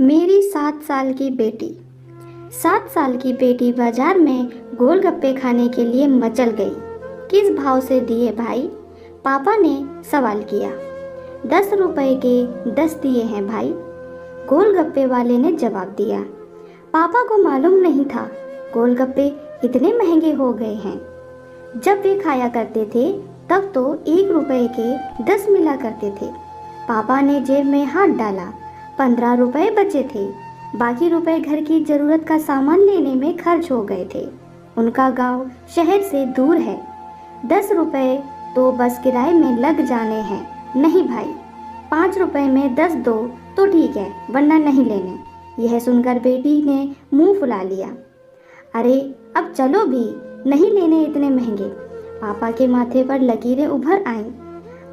मेरी 7 साल की बेटी। 7 साल की बेटी बाजार में गोलगप्पे खाने के लिए मचल गई। किस भाव से दिए भाई? पापा ने सवाल किया। 10 रुपए के 10 दिए हैं भाई, गोलगप्पे वाले ने जवाब दिया। पापा को मालूम नहीं था गोलगप्पे इतने महंगे हो गए हैं। जब वे खाया करते थे तब तो 1 रुपए के 10 मिला करते थे। पापा ने जेब में हाथ डाला। 15 रुपए बचे थे। बाकी रुपए घर की ज़रूरत का सामान लेने में खर्च हो गए थे। उनका गांव शहर से दूर है। 10 रुपए तो बस किराए में लग जाने हैं। नहीं भाई, 5 रुपए में 10 दो तो ठीक है, वरना नहीं लेने। यह सुनकर बेटी ने मुंह फुला लिया। अरे अब चलो भी, नहीं लेने इतने महंगे। पापा के माथे पर लकीरें उभर आईं।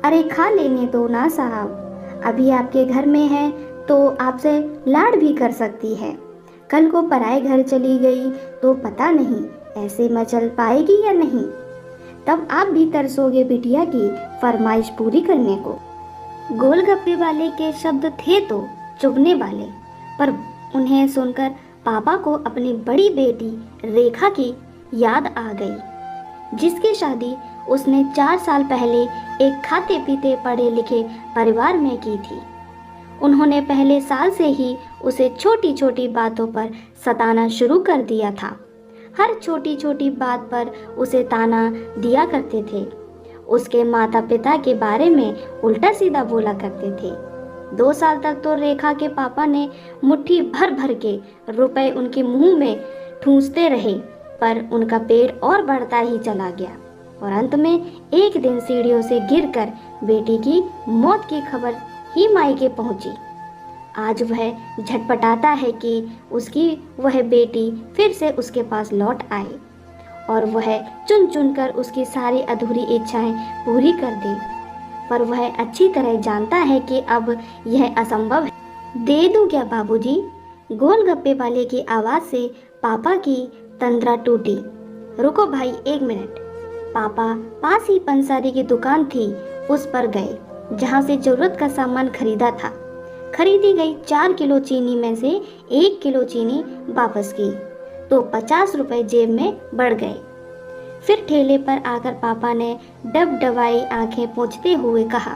अरे खा लेने दो ना साहब, अभी आपके घर में है तो आपसे लाड भी कर सकती है। कल को पराए घर चली गई तो पता नहीं ऐसे मचल पाएगी या नहीं। तब आप भी तरसोगे बिटिया की फरमाइश पूरी करने को। गोलगप्पे वाले के शब्द थे तो चुभने वाले, पर उन्हें सुनकर पापा को अपनी बड़ी बेटी रेखा की याद आ गई, जिसकी शादी उसने 4 साल पहले एक खाते पीते पढ़े लिखे परिवार में की थी। उन्होंने पहले साल से ही उसे छोटी छोटी बातों पर सताना शुरू कर दिया था। हर छोटी छोटी बात पर उसे ताना दिया करते थे। उसके माता पिता के बारे में उल्टा सीधा बोला करते थे। 2 साल तक तो रेखा के पापा ने मुट्ठी भर भर के रुपए उनके मुंह में ठूंसते रहे, पर उनका पेट और बढ़ता ही चला गया और अंत में एक दिन सीढ़ियों से गिरकर बेटी की मौत की खबर ही मायके पहुंची। आज वह झटपटाता है कि उसकी वह बेटी फिर से उसके पास लौट आए और वह चुन चुन कर उसकी सारी अधूरी इच्छाएं पूरी कर दे, पर वह अच्छी तरह जानता है कि अब यह असंभव है। दे दूं क्या बाबूजी? गोलगप्पे वाले की आवाज़ से पापा की तंद्रा टूटी। रुको भाई, 1 मिनट। पापा पास ही पंसारी की दुकान थी, उस पर गए, जहाँ से जरूरत का सामान खरीदा था। खरीदी गई 4 किलो चीनी में से 1 किलो चीनी वापस की तो 50 रुपए जेब में बढ़ गए। फिर ठेले पर आकर पापा ने डबडबाई आंखें पोंछते हुए कहा,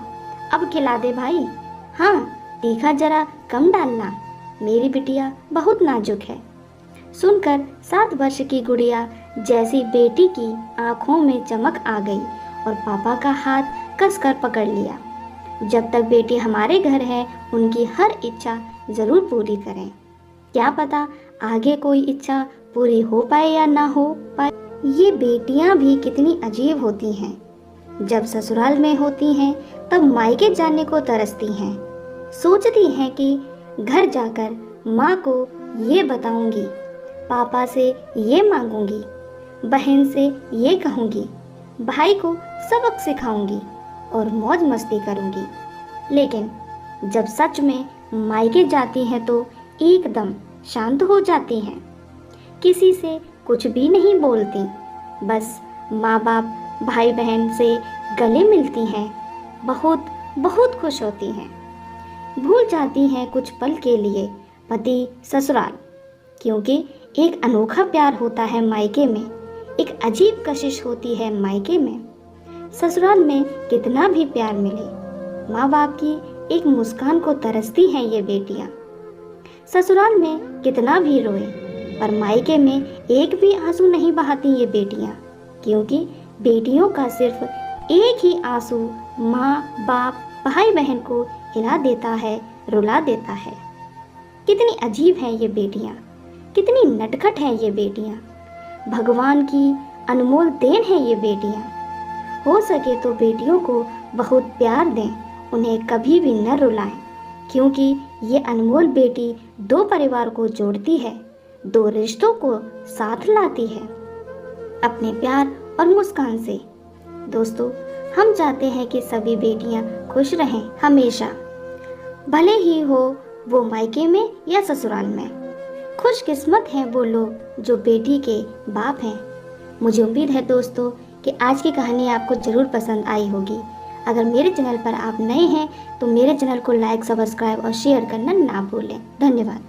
अब खिला दे भाई। हाँ, तीखा जरा कम डालना, मेरी बिटिया बहुत नाजुक है। सुनकर 7 वर्ष की गुड़िया जैसी बेटी की आंखों में चमक आ गई और पापा का हाथ कसकर पकड़ लिया। जब तक बेटी हमारे घर है उनकी हर इच्छा ज़रूर पूरी करें। क्या पता आगे कोई इच्छा पूरी हो पाए या ना हो पाए। ये बेटियां भी कितनी अजीब होती हैं। जब ससुराल में होती हैं तब मायके जाने को तरसती हैं। सोचती हैं कि घर जाकर माँ को ये बताऊंगी, पापा से ये मांगूंगी, बहन से ये कहूंगी, भाई को सबक सिखाऊंगी और मौज मस्ती करूंगी। लेकिन जब सच में मायके जाती हैं तो एकदम शांत हो जाती हैं। किसी से कुछ भी नहीं बोलती, बस माँ बाप भाई बहन से गले मिलती हैं। बहुत बहुत खुश होती हैं। भूल जाती हैं कुछ पल के लिए पति ससुराल, क्योंकि एक अनोखा प्यार होता है मायके में, एक अजीब कशिश होती है मायके में। ससुराल में कितना भी प्यार मिले, माँ बाप की एक मुस्कान को तरसती हैं ये बेटियाँ। ससुराल में कितना भी रोए, पर मायके में एक भी आंसू नहीं बहाती ये बेटियाँ, क्योंकि बेटियों का सिर्फ एक ही आंसू माँ बाप भाई बहन को हिला देता है, रुला देता है। कितनी अजीब हैं ये बेटियाँ, कितनी नटखट हैं ये बेटियाँ। भगवान की अनमोल देन है ये बेटियाँ। हो सके तो बेटियों को बहुत प्यार दें, उन्हें कभी भी न रुलाएं, क्योंकि ये अनमोल बेटी 2 परिवार को जोड़ती है, 2 रिश्तों को साथ लाती है अपने प्यार और मुस्कान से। दोस्तों, हम चाहते हैं कि सभी बेटियां खुश रहें हमेशा, भले ही हो वो मायके में या ससुराल में। खुशकिस्मत हैं वो लोग जो बेटी के बाप हैं। मुझे उम्मीद है दोस्तों कि आज की कहानी आपको ज़रूर पसंद आई होगी। अगर मेरे चैनल पर आप नए हैं तो मेरे चैनल को लाइक, सब्सक्राइब और शेयर करना ना भूलें। धन्यवाद।